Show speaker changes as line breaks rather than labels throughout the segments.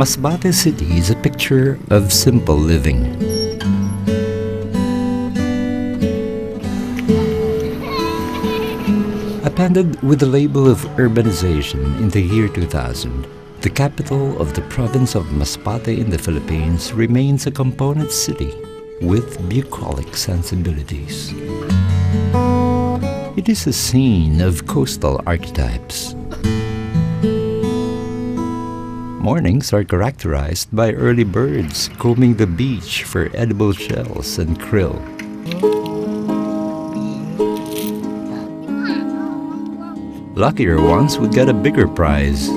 Masbate City is a picture of simple living. Appended with the label of urbanization in the year 2000, the capital of the province of Masbate in the Philippines remains a component city with bucolic sensibilities. It is a scene of coastal archetypes. Mornings are characterized by early birds combing the beach for edible shells and krill. Luckier ones would get a bigger prize.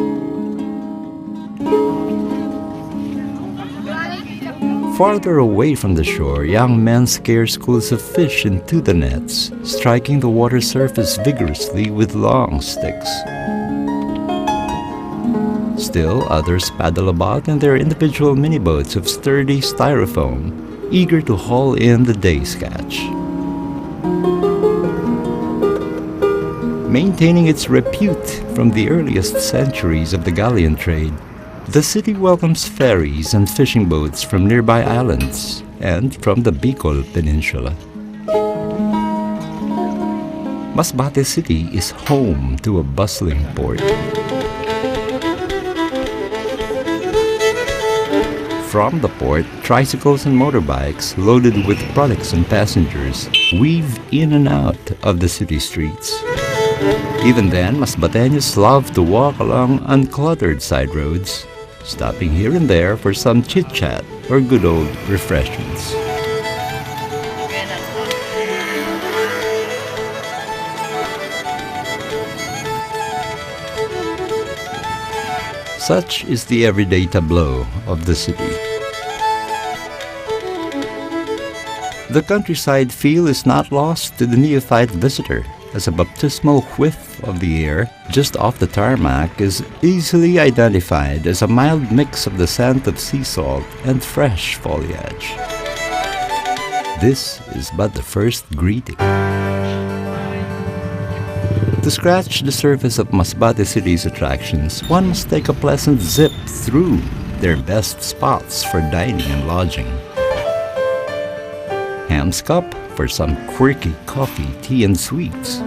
Farther away from the shore, young men scare schools of fish into the nets, striking the water surface vigorously with long sticks. Still, others paddle about in their individual mini-boats of sturdy styrofoam, eager to haul in the day's catch. Maintaining its repute from the earliest centuries of the galleon trade, the city welcomes ferries and fishing boats from nearby islands and from the Bicol Peninsula. Masbate City is home to a bustling port. From the port, tricycles and motorbikes loaded with products and passengers weave in and out of the city streets. Even then, Masbateños love to walk along uncluttered side roads, stopping here and there for some chit-chat or good old refreshments. Such is the everyday tableau of the city. The countryside feel is not lost to the neophyte visitor, as a baptismal whiff of the air just off the tarmac is easily identified as a mild mix of the scent of sea salt and fresh foliage. This is but the first greeting. To scratch the surface of Masbate City's attractions, one must take a pleasant zip through their best spots for dining and lodging. Ham's Cup for some quirky coffee, tea, and sweets.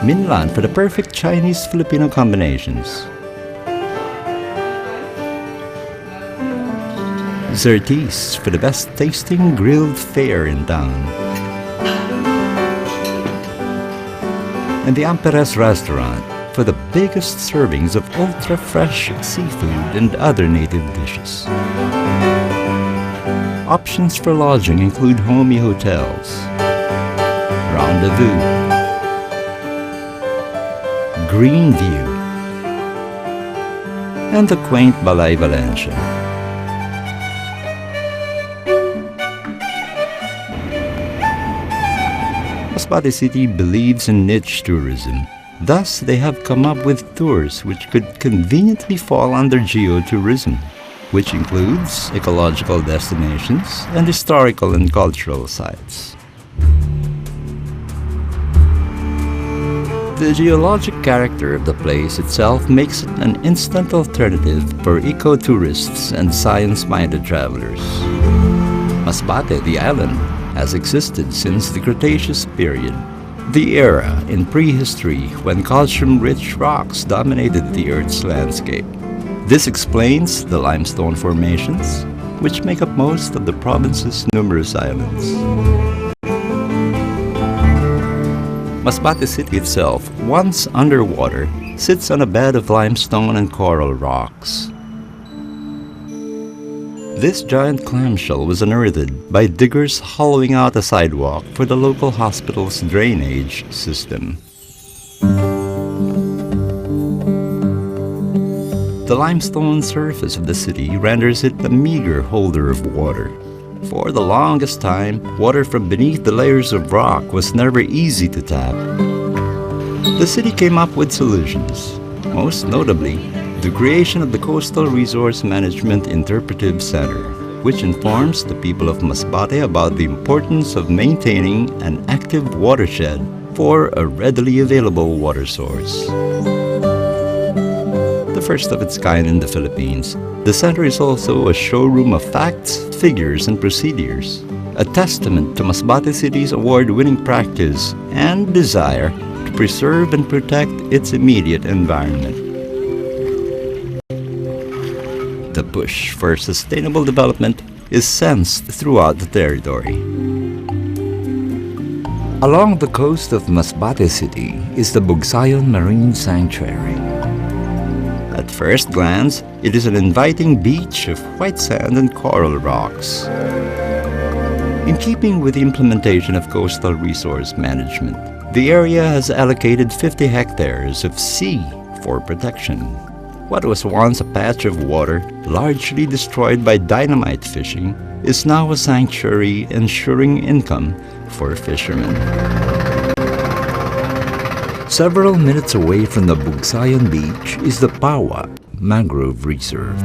Minlan for the perfect Chinese-Filipino combinations. Zertis for the best tasting grilled fare in town. And the Amperes restaurant for the biggest servings of ultra-fresh seafood and other native dishes. Options for lodging include homey hotels, Rendezvous, Green View, and the quaint Balay Valencia. Masbate City believes in niche tourism. Thus, they have come up with tours which could conveniently fall under geotourism, which includes ecological destinations and historical and cultural sites. The geologic character of the place itself makes it an instant alternative for eco-tourists and science-minded travelers. Masbate, the island, has existed since the Cretaceous period, the era in prehistory when calcium-rich rocks dominated the Earth's landscape. This explains the limestone formations, which make up most of the province's numerous islands. Masbate City itself, once underwater, sits on a bed of limestone and coral rocks. This giant clamshell was unearthed by diggers hollowing out a sidewalk for the local hospital's drainage system. The limestone surface of the city renders it a meager holder of water. For the longest time, water from beneath the layers of rock was never easy to tap. The city came up with solutions, most notably the creation of the Coastal Resource Management Interpretive Center, which informs the people of Masbate about the importance of maintaining an active watershed for a readily available water source. The first of its kind in the Philippines, the center is also a showroom of facts, figures, and procedures, a testament to Masbate City's award-winning practice and desire to preserve and protect its immediate environment. The push for sustainable development is sensed throughout the territory. Along the coast of Masbate City is the Bugsayon Marine Sanctuary. At first glance, it is an inviting beach of white sand and coral rocks. In keeping with the implementation of coastal resource management, the area has allocated 50 hectares of sea for protection. What was once a patch of water, largely destroyed by dynamite fishing, is now a sanctuary ensuring income for fishermen. Several minutes away from the Bugsayon Beach is the Pawa Mangrove Reserve.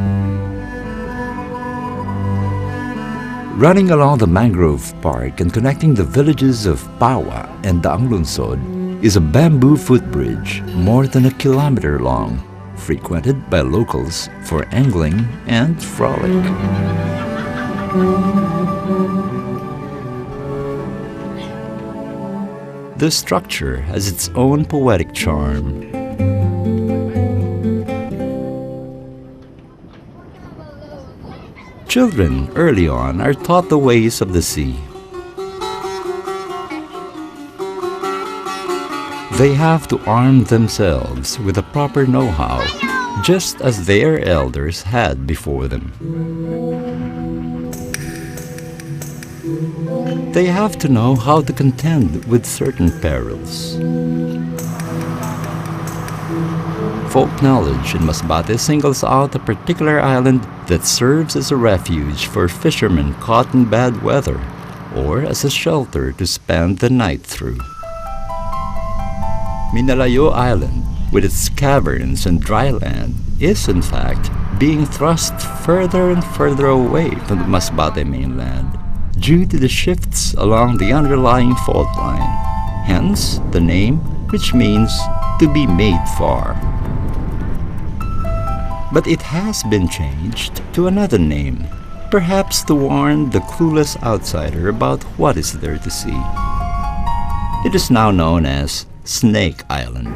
Running along the mangrove park and connecting the villages of Pawa and Daang Lunsod is a bamboo footbridge more than a kilometer long, frequented by locals for angling and frolic. The structure has its own poetic charm. Children early on are taught the ways of the sea. They have to arm themselves with a proper know-how, just as their elders had before them. They have to know how to contend with certain perils. Folk knowledge in Masbate singles out a particular island that serves as a refuge for fishermen caught in bad weather, or as a shelter to spend the night through. Minalayo Island, with its caverns and dry land, is in fact being thrust further and further away from the Masbate mainland due to the shifts along the underlying fault line, hence the name, which means to be made far. But it has been changed to another name, perhaps to warn the clueless outsider about what is there to see. It is now known as Snake Island.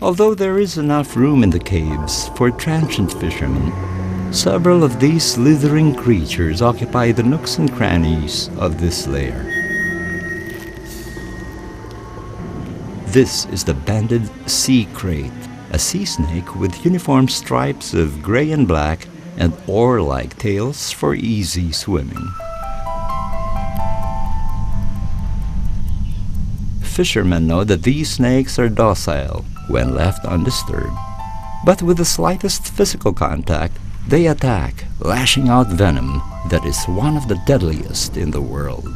Although there is enough room in the caves for transient fishermen, several of these slithering creatures occupy the nooks and crannies of this lair. This is the banded sea crate, a sea snake with uniform stripes of gray and black and oar-like tails for easy swimming. Fishermen know that these snakes are docile when left undisturbed, but with the slightest physical contact, they attack, lashing out venom that is one of the deadliest in the world.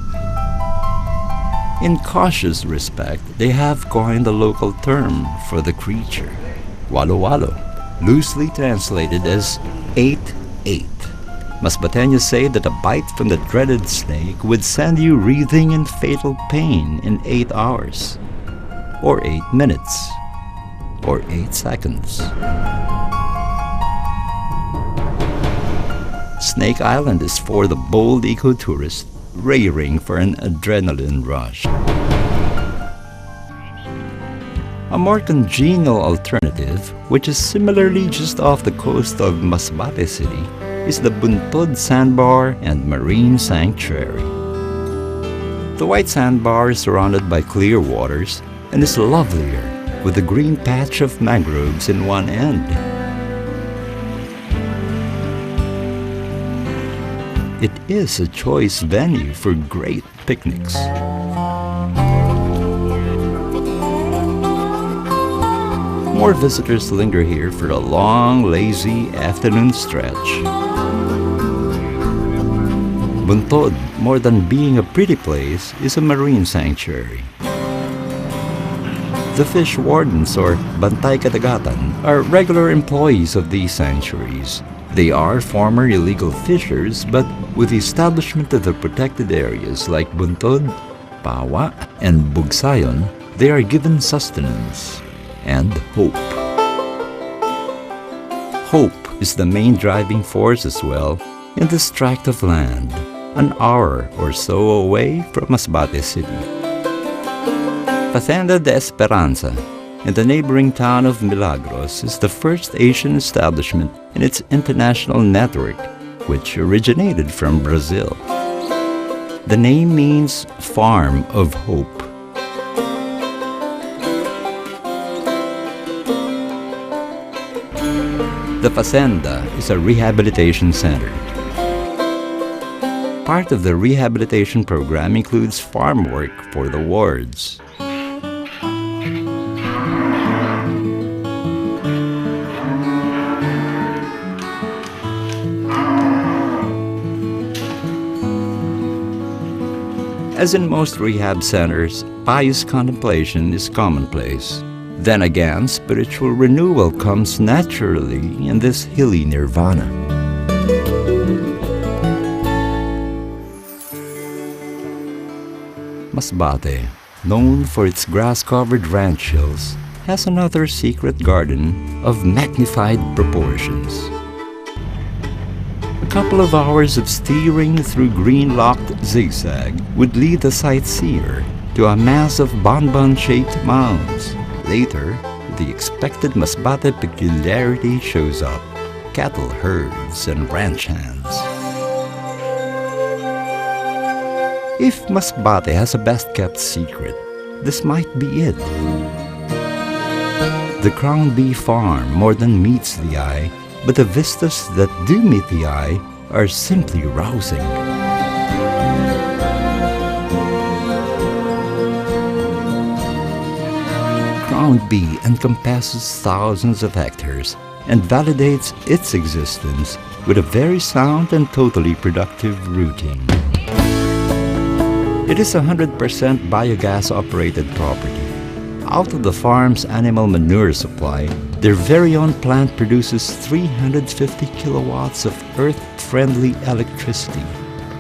In cautious respect, they have coined a local term for the creature, walo-walo, loosely translated as 8-8. Masbateños say that a bite from the dreaded snake would send you writhing in fatal pain in 8 hours, or 8 minutes, or 8 seconds. Snake Island is for the bold ecotourist raring for an adrenaline rush. A more congenial alternative, which is similarly just off the coast of Masbate City, is the Buntod Sandbar and Marine Sanctuary. The white sandbar is surrounded by clear waters and is lovelier with a green patch of mangroves in one end. It is a choice venue for great picnics. More visitors linger here for a long, lazy afternoon stretch. Buntod, more than being a pretty place, is a marine sanctuary. The fish wardens, or Bantay Katagatan, are regular employees of these sanctuaries. They are former illegal fishers, but with the establishment of the protected areas like Buntod, pawa, and bugsayon, they are given sustenance and hope. Hope is the main driving force as well in this tract of land, an hour or so away from Masbate City. Hacienda de Esperanza in the neighboring town of Milagros is the first Asian establishment in its international network, which originated from Brazil. The name means Farm of Hope. The Fazenda is a rehabilitation center. Part of the rehabilitation program includes farm work for the wards. As in most rehab centers, pious contemplation is commonplace. Then again, spiritual renewal comes naturally in this hilly nirvana. Masbate, known for its grass-covered ranch hills, has another secret garden of magnified proportions. A couple of hours of steering through green-locked zigzag would lead the sightseer to a mass of bonbon-shaped mounds. Later, the expected Masbate peculiarity shows up: cattle herds and ranch hands. If Masbate has a best-kept secret, this might be it. The Crown Bee Farm more than meets the eye, but the vistas that do meet the eye are simply rousing. Crown Bee encompasses thousands of hectares and validates its existence with a very sound and totally productive routine. It is 100% biogas-operated property. Out of the farm's animal manure supply, their very own plant produces 350 kilowatts of earth-friendly electricity,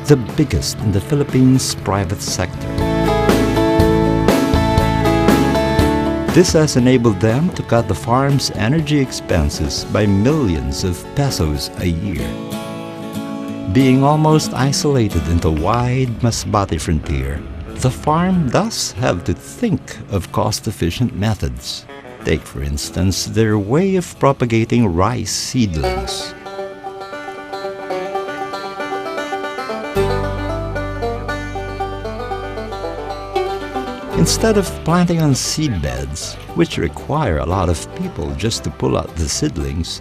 the biggest in the Philippines' private sector. This has enabled them to cut the farm's energy expenses by millions of pesos a year. Being almost isolated in the wide Masbate frontier, the farm does have to think of cost-efficient methods. Take, for instance, their way of propagating rice seedlings. Instead of planting on seed beds, which require a lot of people just to pull out the seedlings,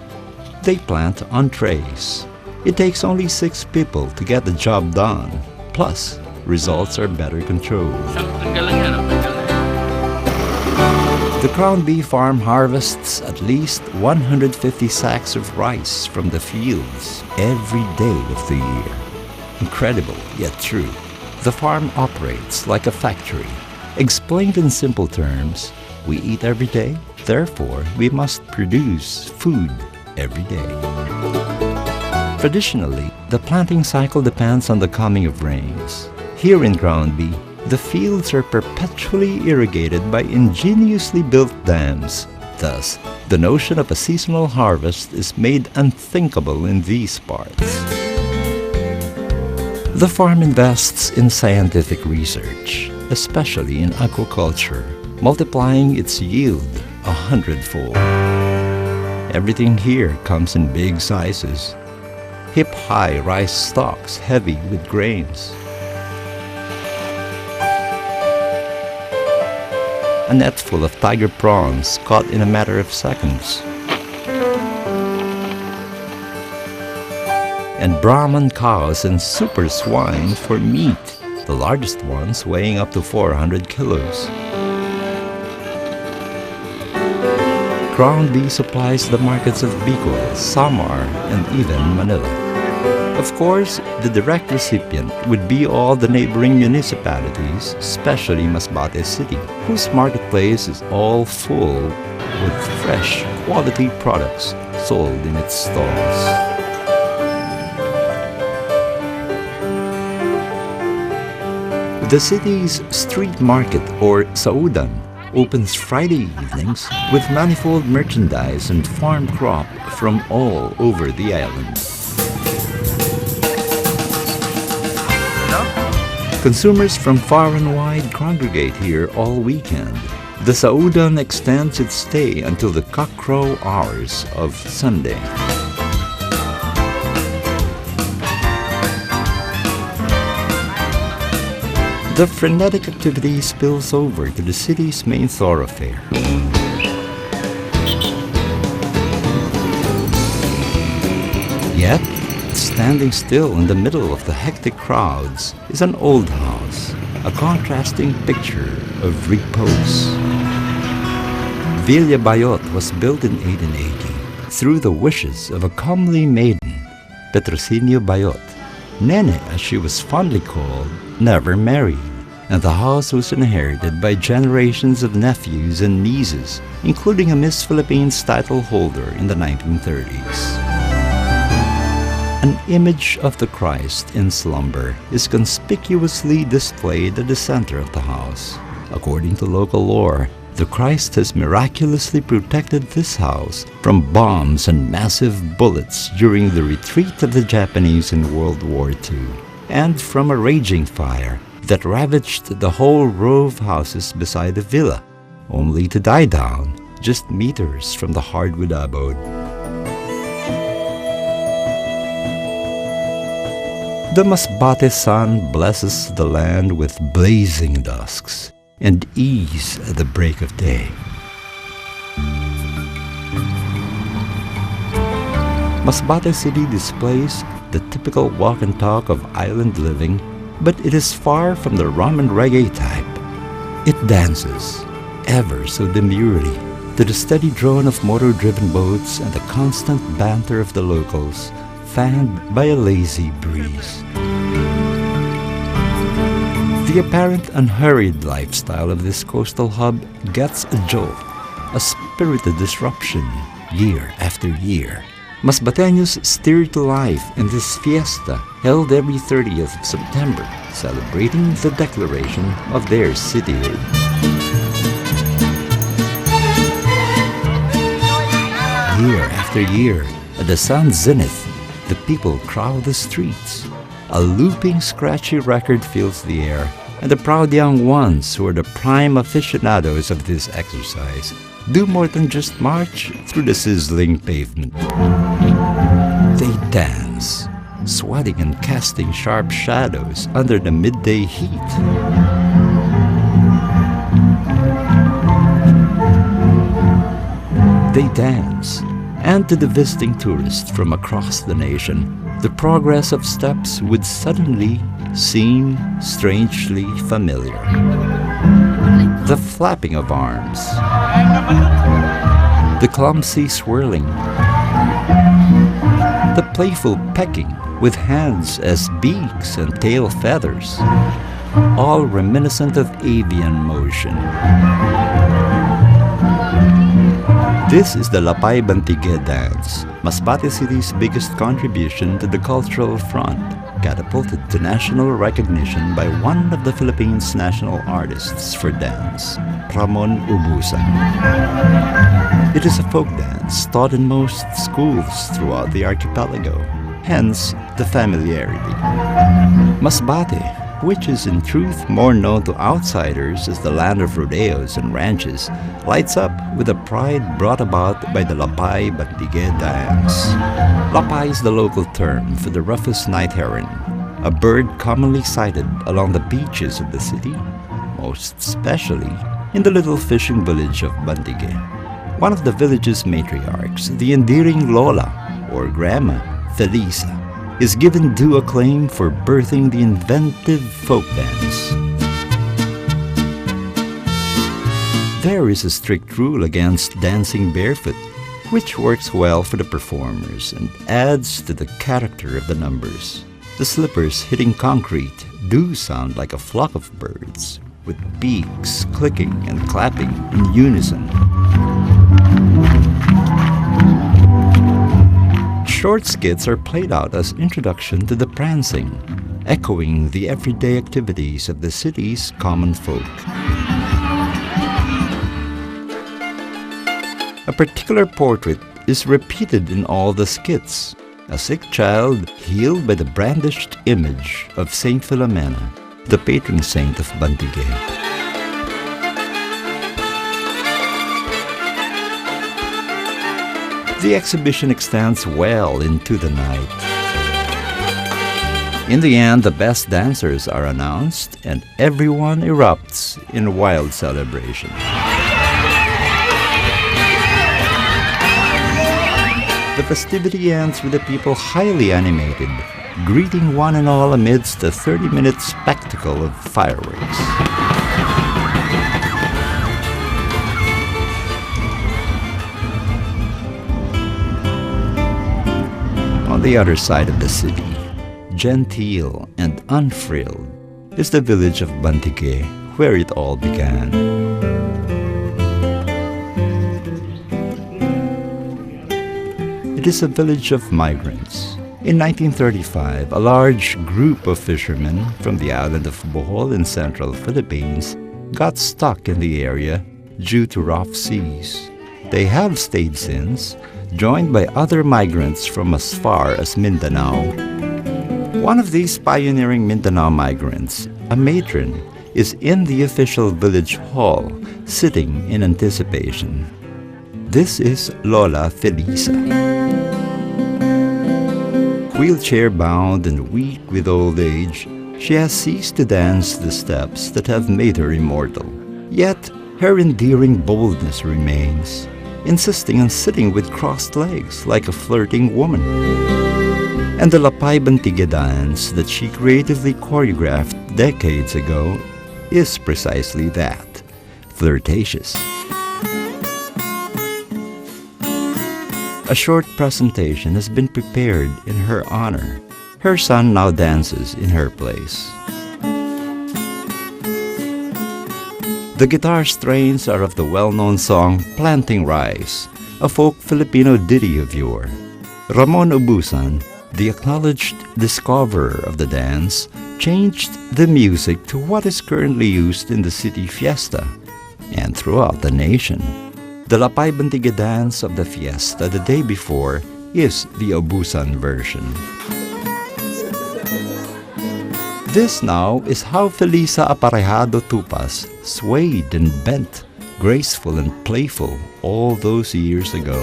they plant on trays. It takes only 6 people to get the job done. Plus, results are better controlled. The Crown Bee Farm harvests at least 150 sacks of rice from the fields every day of the year. Incredible, yet true. The farm operates like a factory. Explained in simple terms, we eat every day, therefore we must produce food every day. Traditionally, the planting cycle depends on the coming of rains. Here in Crown Bee, the fields are perpetually irrigated by ingeniously built dams. Thus, the notion of a seasonal harvest is made unthinkable in these parts. The farm invests in scientific research, especially in aquaculture, multiplying its yield 100-fold. Everything here comes in big sizes. Hip-high rice stalks heavy with grains. A net full of tiger prawns caught in a matter of seconds. And Brahman cows and super swine for meat, the largest ones weighing up to 400 kilos. Crown Bee supplies the markets of Bicol, Samar, and even Manila. Of course, the direct recipient would be all the neighboring municipalities, especially Masbate City, whose marketplace is all full with fresh, quality products sold in its stalls. The city's street market, or Saudan, opens Friday evenings with manifold merchandise and farm crop from all over the island. Consumers from far and wide congregate here all weekend. The Saudan extends its stay until the cockcrow hours of Sunday. The frenetic activity spills over to the city's main thoroughfare. Yet, standing still in the middle of the hectic crowds is an old house, a contrasting picture of repose. Villa Bayot was built in 1880 through the wishes of a comely maiden, Petrocinio Bayot. Nene, as she was fondly called, never married, and the house was inherited by generations of nephews and nieces, including a Miss Philippines title holder in the 1930s. An image of the Christ in slumber is conspicuously displayed at the center of the house. According to local lore, the Christ has miraculously protected this house from bombs and massive bullets during the retreat of the Japanese in World War II, and from a raging fire that ravaged the whole row of houses beside the villa, only to die down just meters from the hardwood abode. The Masbate sun blesses the land with blazing dusks and ease at the break of day. Masbate City displays the typical walk and talk of island living, but it is far from the rum and reggae type. It dances, ever so demurely, to the steady drone of motor-driven boats and the constant banter of the locals, fanned by a lazy breeze. The apparent unhurried lifestyle of this coastal hub gets a jolt, a spirited disruption, year after year. Masbateños stir to life in this fiesta held every 30th of September, celebrating the declaration of their cityhood. Year after year, at the sun's zenith, the people crowd the streets. A looping, scratchy record fills the air, and the proud young ones who are the prime aficionados of this exercise do more than just march through the sizzling pavement. They dance, sweating and casting sharp shadows under the midday heat. They dance, and to the visiting tourist from across the nation, the progress of steps would suddenly seem strangely familiar. The flapping of arms, the clumsy swirling, the playful pecking with hands as beaks and tail feathers, all reminiscent of avian motion. This is the Lapay Bantigue dance, Masbate City's biggest contribution to the cultural front, catapulted to national recognition by one of the Philippines' national artists for dance, Ramon Ubusan. It is a folk dance taught in most schools throughout the archipelago, hence the familiarity. Masbate, which is in truth more known to outsiders as the land of rodeos and ranches, lights up with the pride brought about by the Lapay Bantigue dance. Lapay is the local term for the rufous night heron, a bird commonly sighted along the beaches of the city, most especially in the little fishing village of Bantigue. One of the village's matriarchs, the endearing Lola, or Grandma, Felisa, is given due acclaim for birthing the inventive folk dance. There is a strict rule against dancing barefoot, which works well for the performers and adds to the character of the numbers. The slippers hitting concrete do sound like a flock of birds, with beaks clicking and clapping in unison. Short skits are played out as introduction to the prancing. echoing the everyday activities of the city's common folk. A particular portrait is repeated in all the skits, a sick child healed by the brandished image of Saint Philomena, the patron saint of Bantigay. The exhibition extends well into the night. In the end, the best dancers are announced and everyone erupts in wild celebration. The festivity ends with the people highly animated, greeting one and all amidst a 30-minute spectacle of fireworks. On the other side of the city, genteel and unfrilled, is the village of Bantigay, where it all began. It is a village of migrants. In 1935, a large group of fishermen from the island of Bohol in central Philippines got stuck in the area due to rough seas. They have stayed since, joined by other migrants from as far as Mindanao. One of these pioneering Mindanao migrants, a matron, is in the official village hall, sitting in anticipation. This is Lola Felisa. Wheelchair-bound and weak with old age, she has ceased to dance the steps that have made her immortal. Yet, her endearing boldness remains, insisting on sitting with crossed legs like a flirting woman. And the Lapay Bantigay dance that she creatively choreographed decades ago is precisely that, flirtatious. A short presentation has been prepared in her honor. Her son now dances in her place. The guitar strains are of the well-known song Planting Rice, a folk Filipino ditty of yore. Ramon Ubusan, the acknowledged discoverer of the dance, changed the music to what is currently used in the city fiesta and throughout the nation. The Lapay Bantigay dance of the fiesta the day before is the Ubusan version. This now is how Felisa Aparejado Tupas swayed and bent, graceful and playful all those years ago.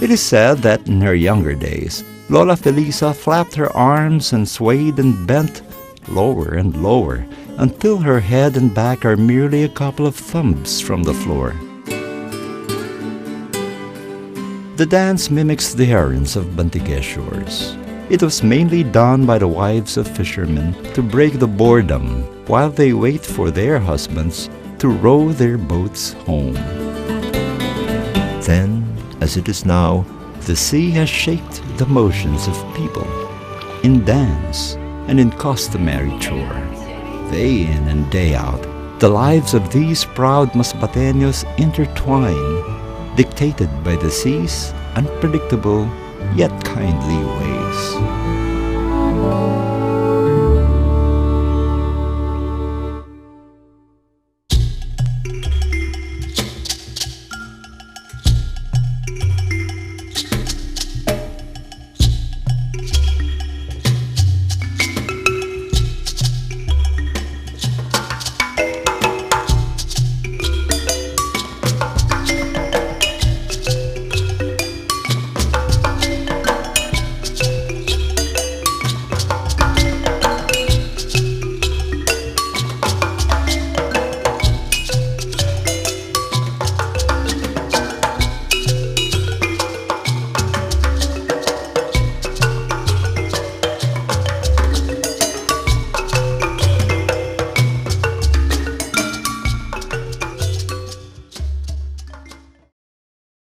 It is said that in her younger days, Lola Felisa flapped her arms and swayed and bent lower and lower until her head and back are merely a couple of thumbs from the floor. The dance mimics the herons of Bantigay shores. It was mainly done by the wives of fishermen to break the boredom while they wait for their husbands to row their boats home. Then, as it is now, the sea has shaped the motions of people in dance and in customary chore. Day in and day out, the lives of these proud Masbateños intertwine, dictated by the sea's unpredictable yet kindly way.